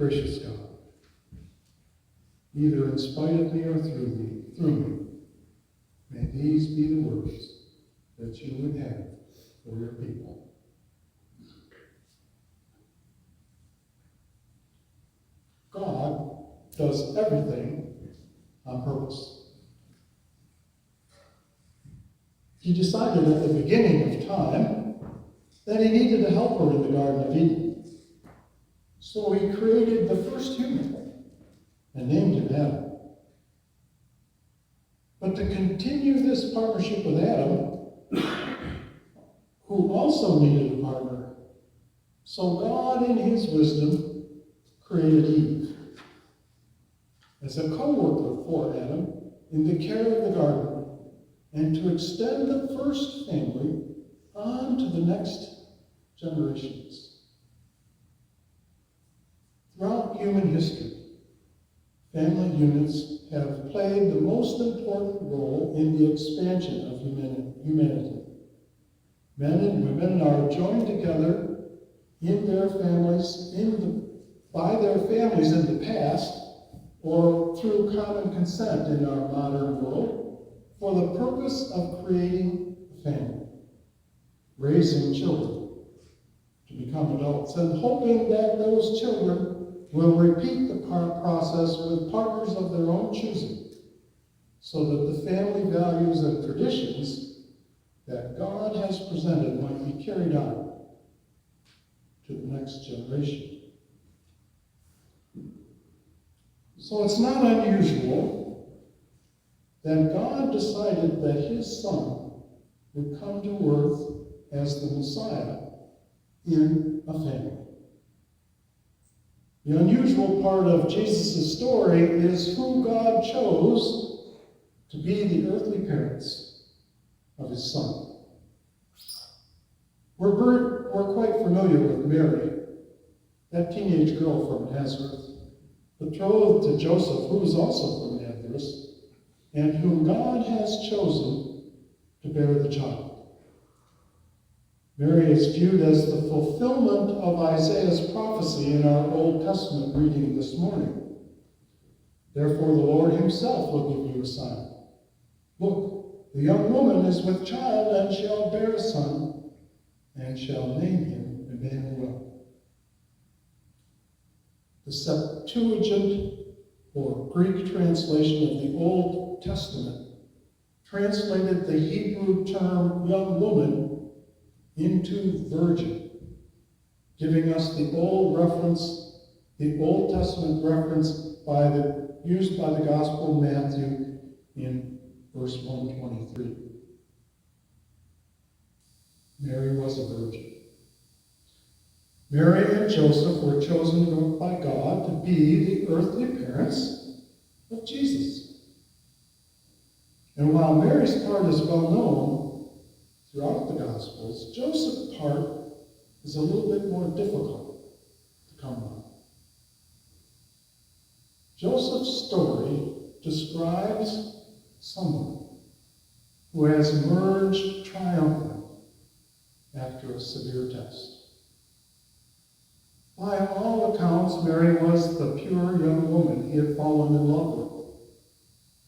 Gracious God, either in spite of me or through me, may these be the words that you would have for your people. God does everything on purpose. He decided at the beginning of time that he needed a helper in the Garden of Eden. So he created the first human and named him Adam. But to continue this partnership with Adam, who also needed a partner, so God in his wisdom created Eve as a co-worker for Adam in the care of the garden, and to extend the first family on to the next generations. Throughout human history, family units have played the most important role in the expansion of humanity. Men and women are joined together in their families, by their families in the past, or through common consent in our modern world, for the purpose of creating a family, raising children to become adults, and hoping that those children will repeat the process with partners of their own choosing, so that the family values and traditions that God has presented might be carried on to the next generation. So it's not unusual that God decided that his Son would come to earth as the Messiah in a family. The unusual part of Jesus' story is who God chose to be the earthly parents of his Son. We're quite familiar with Mary, that teenage girl from Nazareth, betrothed to Joseph, who is also from Nazareth, and whom God has chosen to bear the child. Mary is viewed as the fulfillment of Isaiah's prophecy in our Old Testament reading this morning. Therefore the Lord himself will give you a sign. Look, the young woman is with child and shall bear a son, and shall name him Emmanuel. The Septuagint, or Greek translation of the Old Testament, translated the Hebrew term young woman into virgin, giving us the Old Testament reference used by the Gospel of Matthew in verse 123. Mary was a virgin. Mary and Joseph were chosen by God to be the earthly parents of Jesus. And while Mary's part is well known throughout the Gospels, Joseph's part is a little bit more difficult to come by. Joseph's story describes someone who has emerged triumphant after a severe test. By all accounts, Mary was the pure young woman he had fallen in love with,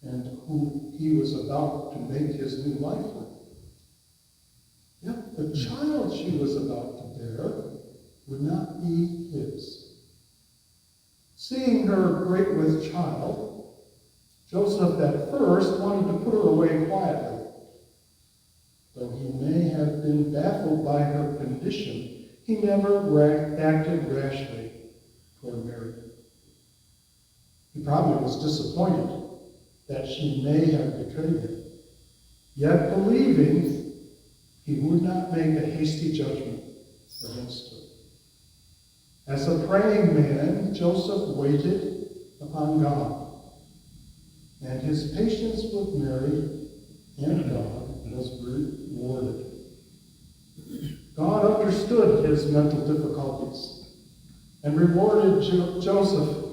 and who he was about to make his new life with. Yet the child she was about to bear would not be his. Seeing her great with child, Joseph at first wanted to put her away quietly. Though he may have been baffled by her condition, he never acted rashly toward Mary. He probably was disappointed that she may have betrayed him, yet believing he would not make a hasty judgment against her. As a praying man, Joseph waited upon God, and his patience with Mary and God was rewarded. God understood his mental difficulties and rewarded Joseph's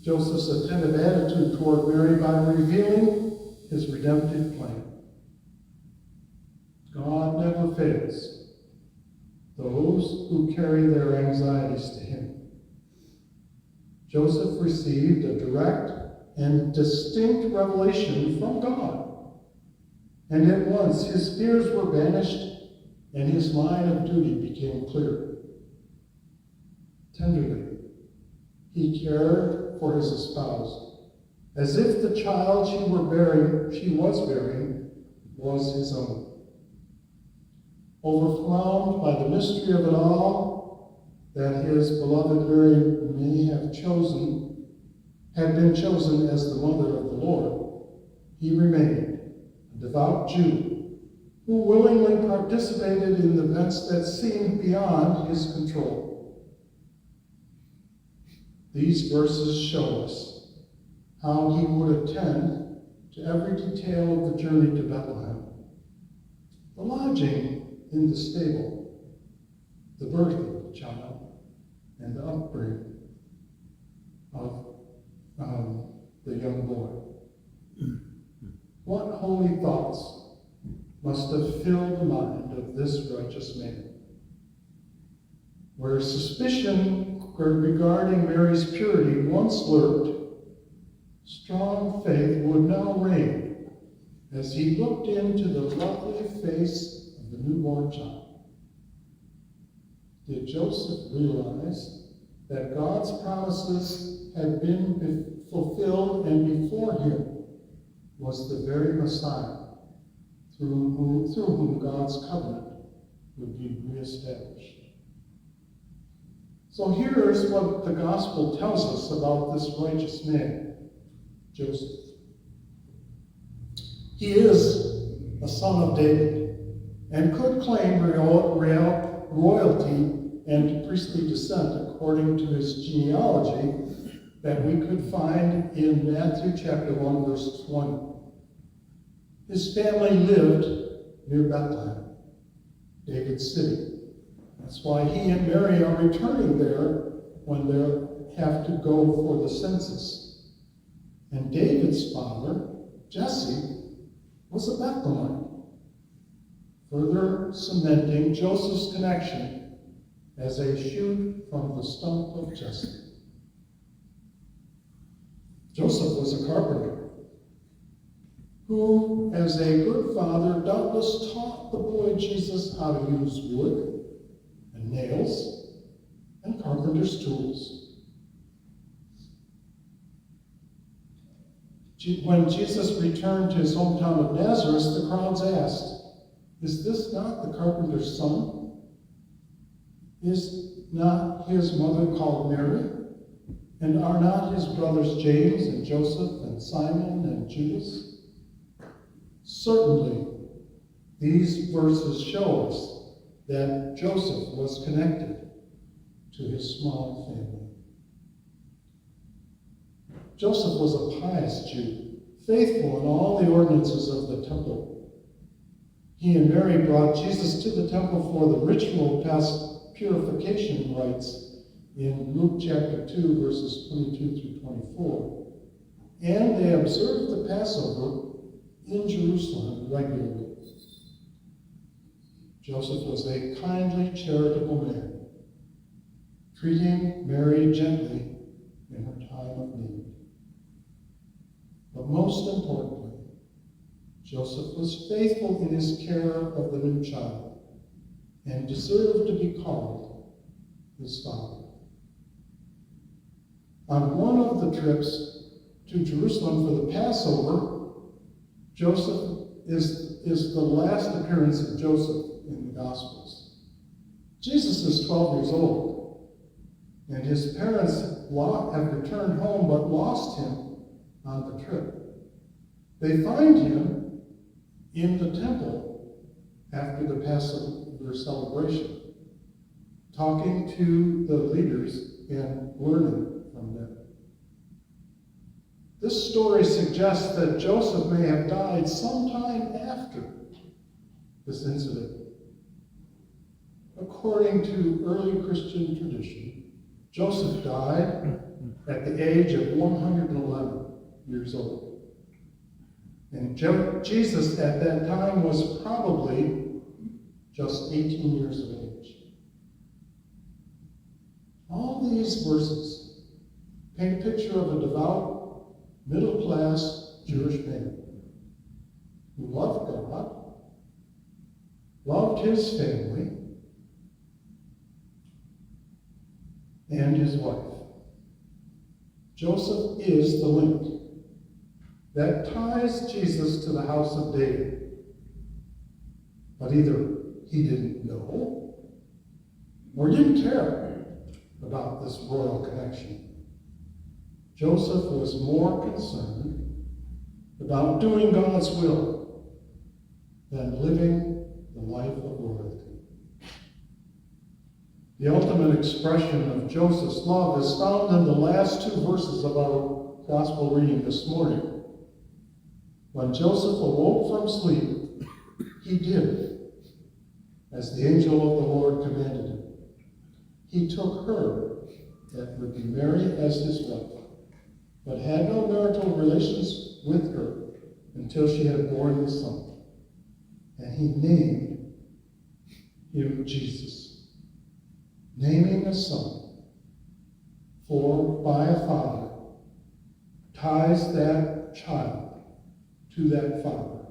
attentive attitude toward Mary by revealing his redemptive plan. God never fails those who carry their anxieties to him. Joseph received a direct and distinct revelation from God. And at once his fears were banished and his line of duty became clear. Tenderly, he cared for his espoused, as if the child she was bearing was his own. Overwhelmed by the mystery of it all, that his beloved Mary had been chosen as the mother of the Lord, he remained a devout Jew who willingly participated in events that seemed beyond his control. These verses show us how he would attend to every detail of the journey to Bethlehem: the lodging in the stable, the birth of the child, and the upbringing of the young boy. What holy thoughts must have filled the mind of this righteous man? Where suspicion regarding Mary's purity once lurked, strong faith would now reign as he looked into the lovely face of the newborn child. Did Joseph realize that God's promises had been fulfilled, and before him was the very Messiah through whom God's covenant would be reestablished? So here's what the gospel tells us about this righteous man, Joseph. He is a son of David and could claim royalty and priestly descent according to his genealogy that we could find in Matthew chapter 1, verse 20. His family lived near Bethlehem, David's city. That's why he and Mary are returning there when they have to go for the census. And David's father, Jesse, was a Bethlehemite, further cementing Joseph's connection as a shoot from the stump of Jesse. Joseph was a carpenter who, as a good father, doubtless taught the boy Jesus how to use wood and nails and carpenter's tools. When Jesus returned to his hometown of Nazareth, the crowds asked, "Is this not the carpenter's son? Is not his mother called Mary? And are not his brothers James and Joseph and Simon and Judas?" Certainly, these verses show us that Joseph was connected to his small family. Joseph was a pious Jew, faithful in all the ordinances of the temple. He and Mary brought Jesus to the temple for the ritual purification rites in Luke chapter 2, verses 22 through 24. And they observed the Passover in Jerusalem regularly. Joseph was a kindly, charitable man, treating Mary gently in her time of need. But most importantly, Joseph was faithful in his care of the new child and deserved to be called his father. On one of the trips to Jerusalem for the Passover, Joseph is the last appearance of Joseph in the Gospels. Jesus is 12 years old, and his parents have returned home but lost him on the trip. They find him in the temple after the Passover celebration, talking to the leaders and learning from them. This story suggests that Joseph may have died sometime after this incident. According to early Christian tradition, Joseph died at the age of 111 years old. And Jesus at that time was probably just 18 years of age. All these verses paint a picture of a devout, middle-class Jewish man who loved God, loved his family, and his wife. Joseph is the link that ties Jesus to the house of David. But either he didn't know or didn't care about this royal connection. Joseph was more concerned about doing God's will than living the life of royalty. The ultimate expression of Joseph's love is found in the last two verses of our gospel reading this morning. When Joseph awoke from sleep, he did as the angel of the Lord commanded him. He took her, that would be Mary, as his wife, but had no marital relations with her until she had borne the son. And he named him Jesus, naming a son, for by a father ties that child to that father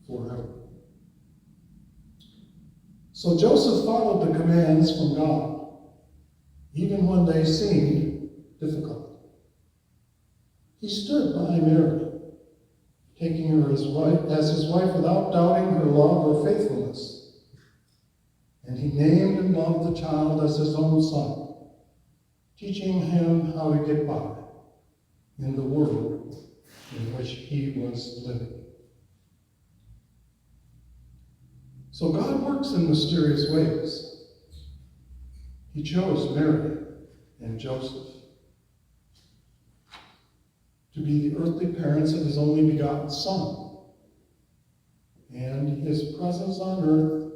forever. So Joseph followed the commands from God, even when they seemed difficult. He stood by Mary, taking her as his wife without doubting her love or faithfulness. And he named and loved the child as his own son, teaching him how to get by in the world in which he was living. So God works in mysterious ways. He chose Mary and Joseph to be the earthly parents of his only begotten Son. And his presence on earth,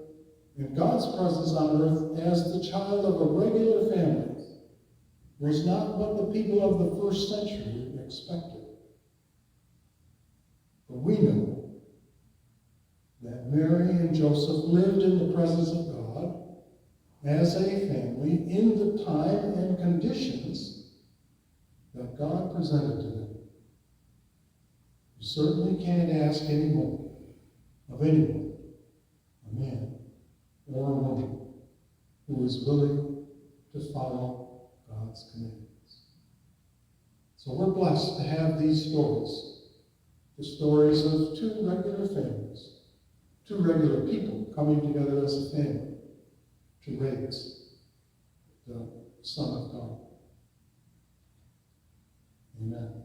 and God's presence on earth as the child of a regular family, was not what the people of the first century expected. But we know that Mary and Joseph lived in the presence of God as a family in the time and conditions that God presented to them. You certainly can't ask any more of anyone, a man or a woman, who is willing to follow God's commandments. So we're blessed to have these stories, the stories of two regular families, two regular people coming together as a family to raise the Son of God. Amen.